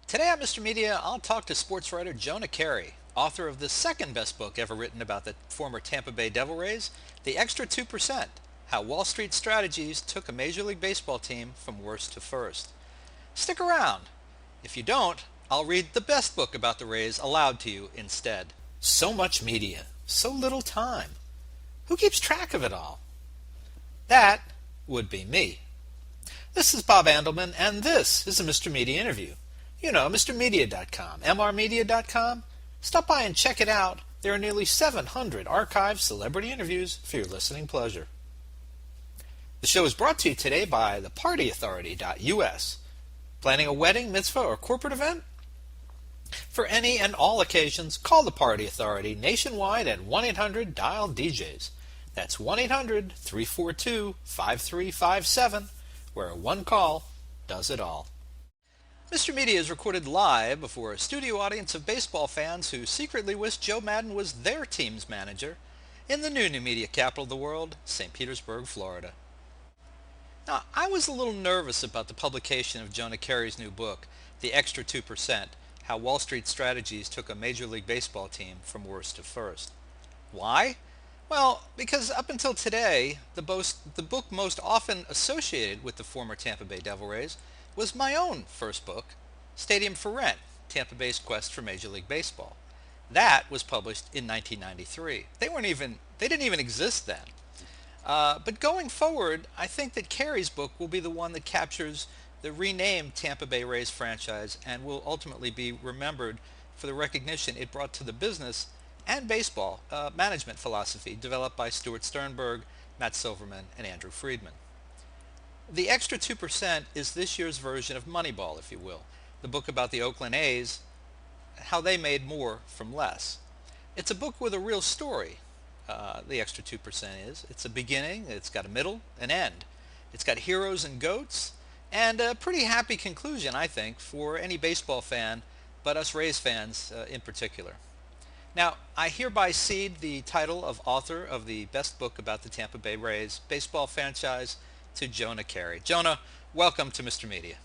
Today on Mr. Media, I'll talk to sports writer Jonah Keri, author of the second best book ever written about the former Tampa Bay Devil Rays, The Extra 2%, How Wall Street Strategies Took a Major League Baseball Team from Worst to First. Stick around. If you don't, I'll read the best book about the Rays aloud to you instead. So much media, so little time. Who keeps track of it all? That would be me. This is Bob Andelman, and this is a Mr. Media interview. You know, MrMedia.com, MRmedia.com. Stop by and check it out. There are nearly 700 archived celebrity interviews for your listening pleasure. The show is brought to you today by thepartyauthority.us. Planning a wedding, mitzvah, or corporate event? For any and all occasions, call the Party Authority nationwide at 1-800-DIAL-DJs. That's 1-800-342-5357, where one call does it all. Mr. Media is recorded live before a studio audience of baseball fans who secretly wish Joe Madden was their team's manager in the new media capital of the world, St. Petersburg, Florida. Now, I was a little nervous about the publication of Jonah Keri's new book, The Extra 2%, How Wall Street Strategies Took a Major League Baseball Team from Worst to First. Why? Well, because up until today, the book most often associated with the former Tampa Bay Devil Rays was my own first book, Stadium for Rent, Tampa Bay's Quest for Major League Baseball. That was published in 1993. They didn't even exist then. But going forward, I think that Keri's book will be the one that captures the renamed Tampa Bay Rays franchise and will ultimately be remembered for the recognition it brought to the business and baseball management philosophy developed by Stuart Sternberg, Matt Silverman, and Andrew Friedman. The Extra 2% is this year's version of Moneyball, if you will, the book about the Oakland A's, how they made more from less. It's a book with a real story, the Extra 2% is. It's a beginning, it's got a middle, an end. It's got heroes and goats, and a pretty happy conclusion, I think, for any baseball fan, but us Rays fans in particular. Now, I hereby cede the title of author of the best book about the Tampa Bay Rays baseball franchise to Jonah Keri. Jonah, welcome to Mr. Media.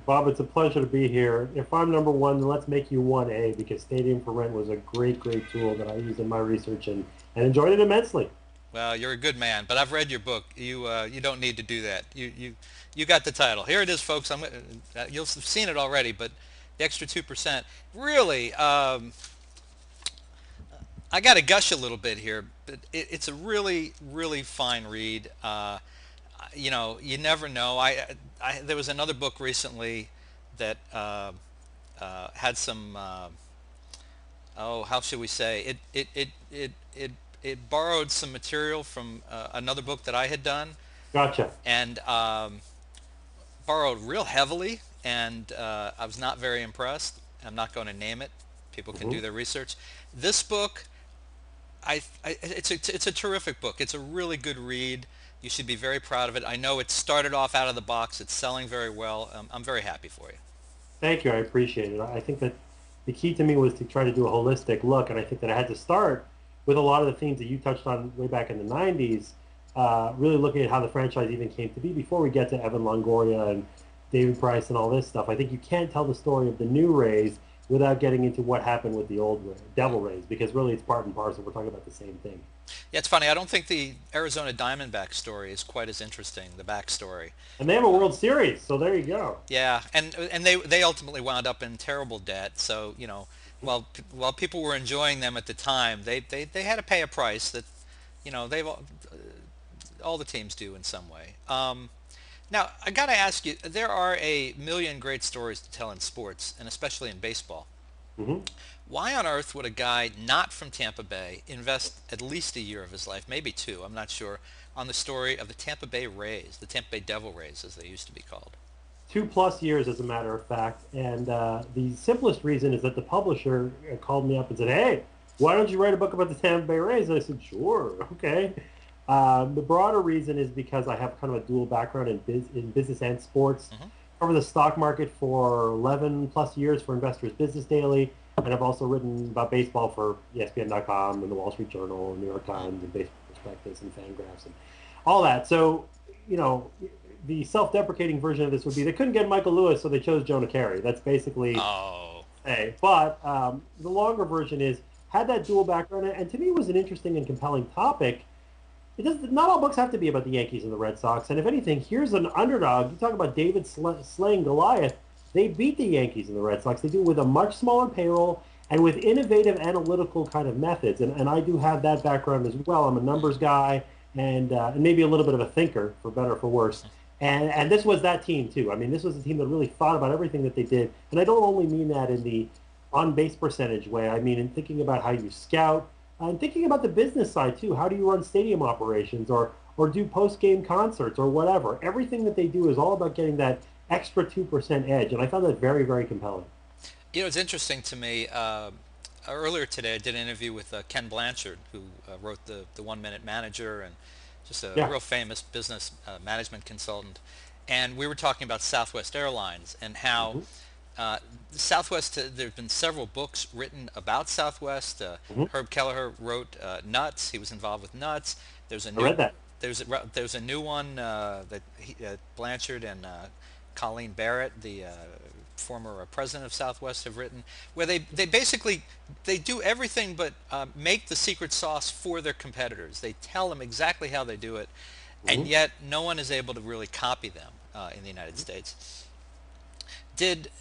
Bob, it's a pleasure to be here. If I'm number one, then let's make you 1A because Stadium for Rent was a great tool that I used in my research and enjoyed it immensely. Well, you're a good man, but I've read your book. You don't need to do that. You got the title. Here it is, folks. You'll have seen it already, but the Extra 2%. Really, I got to gush a little bit here, but it's a really fine read. You never know. There was another book recently that had some. How should we say? It borrowed some material from another book that I had done, Gotcha. and borrowed real heavily, and I was not very impressed. I'm not going to name it. People can do their research. This book, it's a terrific book. It's a really good read. You should be very proud of it. I know it started off out of the box. It's selling very well. I'm very happy for you. Thank you. I appreciate it. I think that the key to me was to try to do a holistic look, and I think that I had to start with a lot of the themes that you touched on way back in the 90s, really looking at how the franchise even came to be before we get to Evan Longoria and David Price and all this stuff. I think you can't tell the story of the new Rays without getting into what happened with the old Devil Rays, because really it's part and parcel. We're talking about the same thing. Yeah, it's funny. I don't think the Arizona Diamondback story is quite as interesting, the backstory. And they have a World Series, so there you go. Yeah, and they ultimately wound up in terrible debt. So while people were enjoying them at the time, they had to pay a price that they've all the teams do in some way. Now I got to ask you, there are a million great stories to tell in sports, and especially in baseball. hmm Why on earth would a guy not from Tampa Bay invest at least a year of his life, maybe two, I'm not sure, on the story of the Tampa Bay Rays, the Tampa Bay Devil Rays as they used to be called? 2+ years, as a matter of fact. And the simplest reason is that the publisher called me up and said, "Hey, why don't you write a book about the Tampa Bay Rays?" And I said, "Sure, okay." The broader reason is because I have kind of a dual background in business and sports. Hmm. Cover the stock market for 11+ years for Investors Business Daily, and I've also written about baseball for ESPN.com and the Wall Street Journal and New York Times and Baseball Prospectus and Fangraphs and all that. So, you know, the self-deprecating version of this would be they couldn't get Michael Lewis, so they chose Jonah Keri. That's basically Oh. but the longer version is had that dual background, and to me it was an interesting and compelling topic. It does not all books have to be about the Yankees and the Red Sox, and if anything, here's an underdog. You talk about David slaying Goliath. They beat the Yankees and the Red Sox. They do it with a much smaller payroll and with innovative analytical kind of methods. And I do have that background as well. I'm a numbers guy and maybe a little bit of a thinker, for better or for worse. And this was that team too. I mean, this was a team that really thought about everything that they did. And I don't only mean that in the on-base percentage way. I mean in thinking about how you scout and thinking about the business side too. How do you run stadium operations or do post-game concerts or whatever? Everything that they do is all about getting that extra 2% edge. And I found that very, very compelling. You know, it's interesting to me. Earlier today, I did an interview with Ken Blanchard, who wrote the 1 Minute Manager and just a Yeah. real famous business management consultant. And we were talking about Southwest Airlines and how Hmm. Southwest, there have been several books written about Southwest. Hmm. Herb Kelleher wrote Nuts. He was involved with Nuts. There's a I new read that. there's a new one Blanchard and Colleen Barrett, the former president of Southwest, have written, where they basically they do everything but make the secret sauce for their competitors. They tell them exactly how they do it, and Hmm. yet no one is able to really copy them in the United States. Did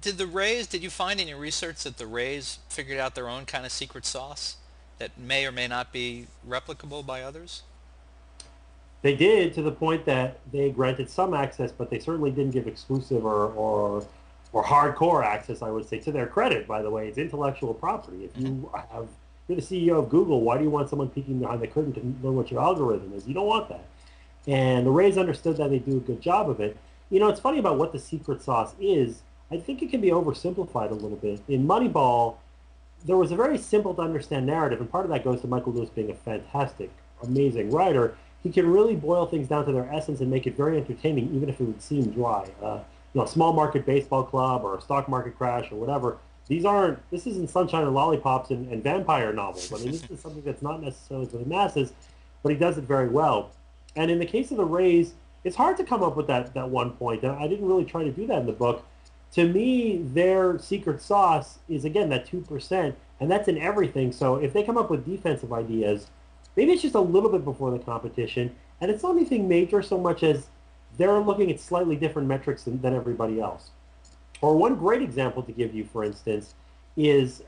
did the Rays? Did you find in your research that the Rays figured out their own kind of secret sauce that may or may not be replicable by others? They did, to the point that they granted some access, but they certainly didn't give exclusive or hardcore access. I would say, to their credit, by the way, it's intellectual property. If Hmm. you're the CEO of Google, why do you want someone peeking behind the curtain to learn what your algorithm is? You don't want that. And the Rays understood that. They do a good job of it. You know, it's funny about what the secret sauce is. I think it can be oversimplified a little bit. In Moneyball, there was a very simple to understand narrative, and part of that goes to Michael Lewis being a fantastic, amazing writer. He can really boil things down to their essence and make it very entertaining, even if it would seem dry. A small market baseball club or a stock market crash or whatever. This isn't sunshine and lollipops and vampire novels. I mean, this is something that's not necessarily for the masses, but he does it very well. And in the case of the Rays, it's hard to come up with that one point. And I didn't really try to do that in the book. To me, their secret sauce is, again, that 2%, and that's in everything. So if they come up with defensive ideas, maybe it's just a little bit before the competition, and it's not anything major so much as they're looking at slightly different metrics than everybody else. Or one great example to give you, for instance, is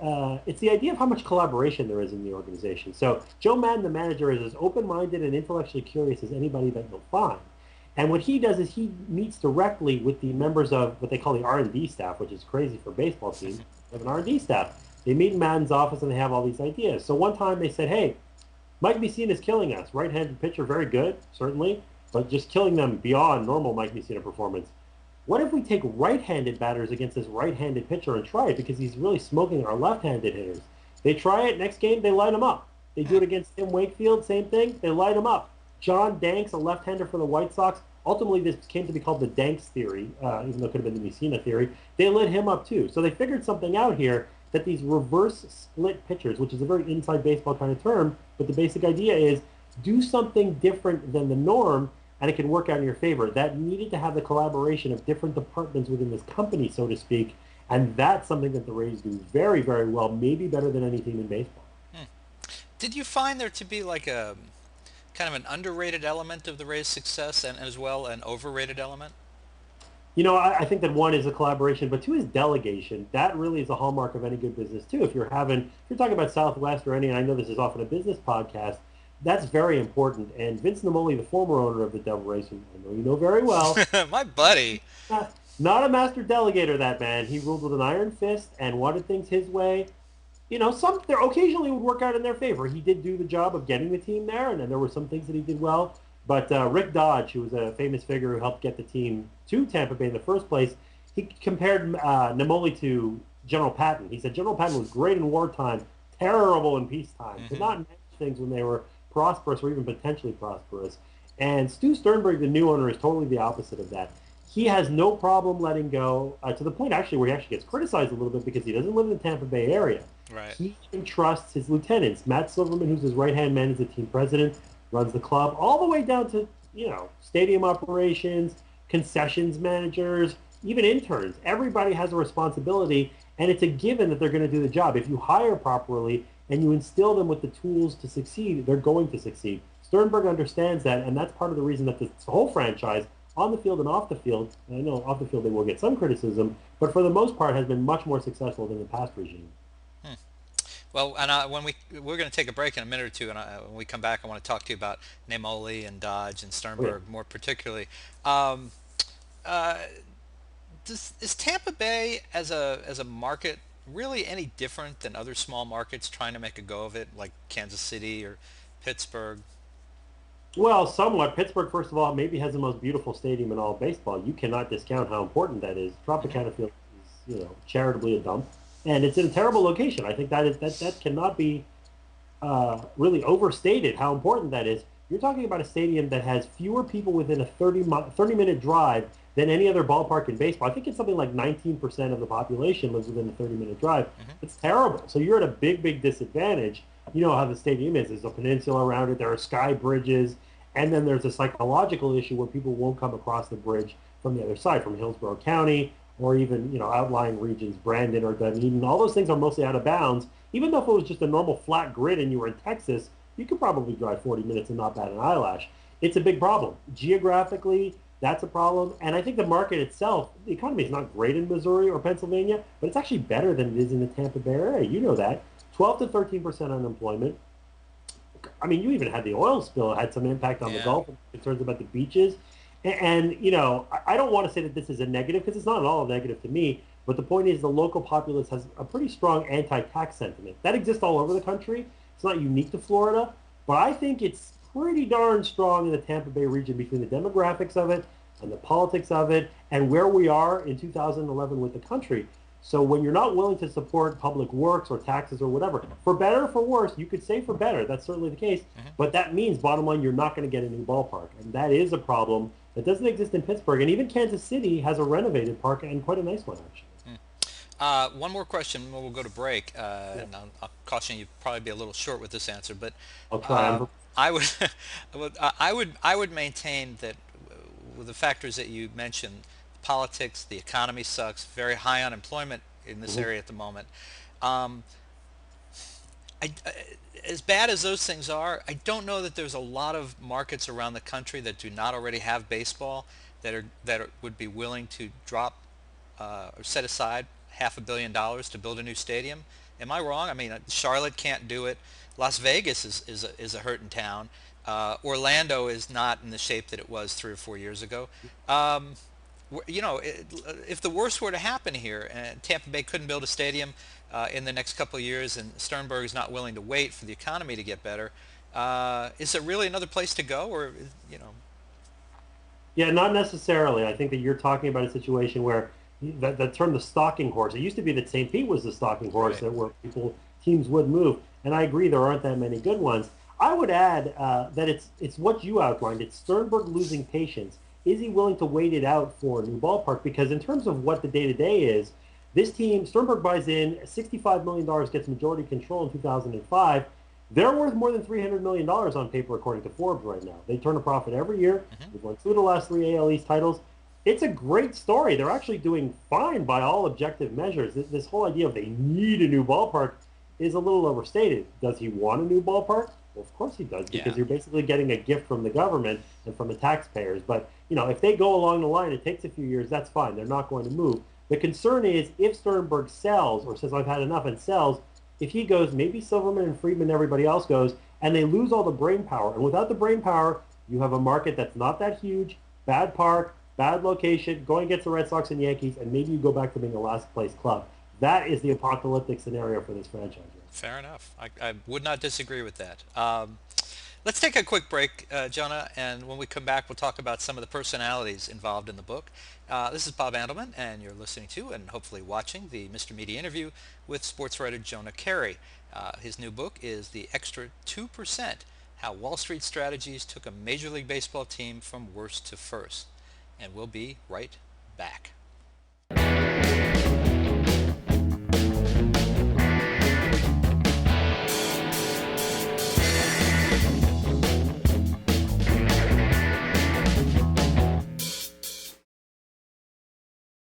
it's the idea of how much collaboration there is in the organization. So Joe Madden, the manager, is as open-minded and intellectually curious as anybody that you'll find. And what he does is he meets directly with the members of what they call the R&D staff, which is crazy for a baseball team. They have an R&D staff. They meet in Madden's office and they have all these ideas. So one time they said, hey, Mike Mussina is killing us. Right-handed pitcher, very good, certainly, but just killing them beyond normal Mike Mussina performance. What if we take right-handed batters against this right-handed pitcher and try it, because he's really smoking our left-handed hitters? They try it. Next game, they light him up. They do it against Tim Wakefield, same thing. They light him up. John Danks, a left-hander for the White Sox. Ultimately, this came to be called the Danks theory, even though it could have been the Mussina theory. They lit him up too. So they figured something out here, that these reverse split pitchers, which is a very inside baseball kind of term, but the basic idea is do something different than the norm and it can work out in your favor. That needed to have the collaboration of different departments within this company, so to speak, and that's something that the Rays do very, very well, maybe better than any team in baseball. Hmm. Did you find there to be like a kind of an underrated element of the Rays' success and as well an overrated element? You know, I think that one is a collaboration, but two is delegation. That really is a hallmark of any good business too. If you're talking about Southwest or any, and I know this is often a business podcast, that's very important. And Vince Namoli, the former owner of the Devil Rays, who I know you know very well, My buddy. not a master delegator, that man. He ruled with an iron fist and wanted things his way. You know, some there occasionally would work out in their favor. He did do the job of getting the team there, and then there were some things that he did well. But Rick Dodge, who was a famous figure who helped get the team to Tampa Bay in the first place, he compared Namoli to General Patton. He said General Patton was great in wartime, terrible in peacetime, could not manage things when they were prosperous or even potentially prosperous. And Stu Sternberg, the new owner, is totally the opposite of that. He has no problem letting go, to the point actually where he actually gets criticized a little bit because he doesn't live in the Tampa Bay area. Right. He entrusts his lieutenants. Matt Silverman, who's his right-hand man, is the team president, runs the club, all the way down to stadium operations, concessions managers, even interns. Everybody has a responsibility, and it's a given that they're going to do the job. If you hire properly and you instill them with the tools to succeed, they're going to succeed. Sternberg understands that, and that's part of the reason that this whole franchise, on the field and off the field, and I know off the field they will get some criticism, but for the most part has been much more successful than the past regime. Hmm. Well, and when we're going to take a break in a minute or two, and when we come back, I want to talk to you about Namoli and Dodge and Oh yeah. Sternberg more particularly. Um, uh, is Tampa Bay as a market really any different than other small markets trying to make a go of it, like Kansas City or Pittsburgh? Well, somewhat. Pittsburgh, first of all, maybe has the most beautiful stadium in all of baseball. You cannot discount how important that is. Hmm. Tropicana Field is, charitably a dump, and it's in a terrible location. I think that cannot be really overstated how important that is. You're talking about a stadium that has fewer people within a 30-minute drive than any other ballpark in baseball. I think it's something like 19% of the population lives within a 30-minute drive. Hmm. It's terrible. So you're at a big, big disadvantage. You know how the stadium is. There's a peninsula around it. There are sky bridges. And then there's a psychological issue where people won't come across the bridge from the other side, from Hillsborough County, or even, outlying regions, Brandon or Dunedin. All those things are mostly out of bounds. Even though if it was just a normal flat grid and you were in Texas, you could probably drive 40 minutes and not bat an eyelash. It's a big problem. Geographically, that's a problem. And I think the market itself, the economy is not great in Missouri or Pennsylvania, but it's actually better than it is in the Tampa Bay area. You know that. 12 to 13% unemployment. I mean, you even had the oil spill had some impact on the Yeah. Gulf, concerns about the beaches. And I don't want to say that this is a negative because it's not at all a negative to me. But the point is, the local populace has a pretty strong anti-tax sentiment that exists all over the country. It's not unique to Florida, but I think it's pretty darn strong in the Tampa Bay region between the demographics of it and the politics of it and where we are in 2011 with the country. So when you're not willing to support public works or taxes or whatever, for better or for worse, you could say for better. That's certainly the case. Hmm. But that means, bottom line, you're not going to get a new ballpark. And that is a problem that doesn't exist in Pittsburgh. And even Kansas City has a renovated park and quite a nice one, actually. One more question, and we'll go to break. Yeah, And I'll caution you probably be a little short with this answer, but I'll try. uh, I would, I would maintain that with the factors that you mentioned, politics, the economy sucks, very high unemployment in this Mhm. area at the moment. Um, as bad as those things are, I don't know that there's a lot of markets around the country that do not already have baseball would be willing to drop or set aside $500 million to build a new stadium. Am I wrong? I mean, Charlotte can't do it. Las Vegas is a hurting town. Orlando is not in the shape that it was 3 or 4 years ago. Um, if the worst were to happen here, and Tampa Bay couldn't build a stadium in the next couple of years, and Sternberg is not willing to wait for the economy to get better, is it really another place to go, or you know? Yeah, not necessarily. I think that you're talking about a situation where that term the stalking horse. It used to be that St. Pete was the stalking horse Right. that where teams would move, and I agree there aren't that many good ones. I would add that it's what you outlined. It's Sternberg losing patience. Is he willing to wait it out for a new ballpark? Because in terms of what the day to day is, this team Sternberg buys in $65 million, gets majority control in 2005. They're worth more than $300 million on paper, according to Forbes right now. They turn a profit every year. Hmm. They've won two of the last three AL East titles. It's a great story. They're actually doing fine by all objective measures. This whole idea of they need a new ballpark is a little overstated. Does he want a new ballpark? Well, of course he does, Yeah. because you're basically getting a gift from the government and from the taxpayers. But if they go along the line, it takes a few years. That's fine. They're not going to move. The concern is if Sternberg sells or says I've had enough and sells, if he goes, maybe Silverman and Friedman, everybody else goes, and they lose all the brain power. And without the brain power, you have a market that's not that huge, bad park, bad location, going against the Red Sox and Yankees, and maybe you go back to being a last place club. That is the apocalyptic scenario for this franchise. Fair enough. I would not disagree with that. Let's take a quick break, Jonah, and when we come back, we'll talk about some of the personalities involved in the book. This is Bob Andelman, and you're listening to and hopefully watching the Mr. Media interview with sports writer Jonah Keri. His new book is The Extra 2%, How Wall Street Strategies Took a Major League Baseball Team from Worst to First. And we'll be right back.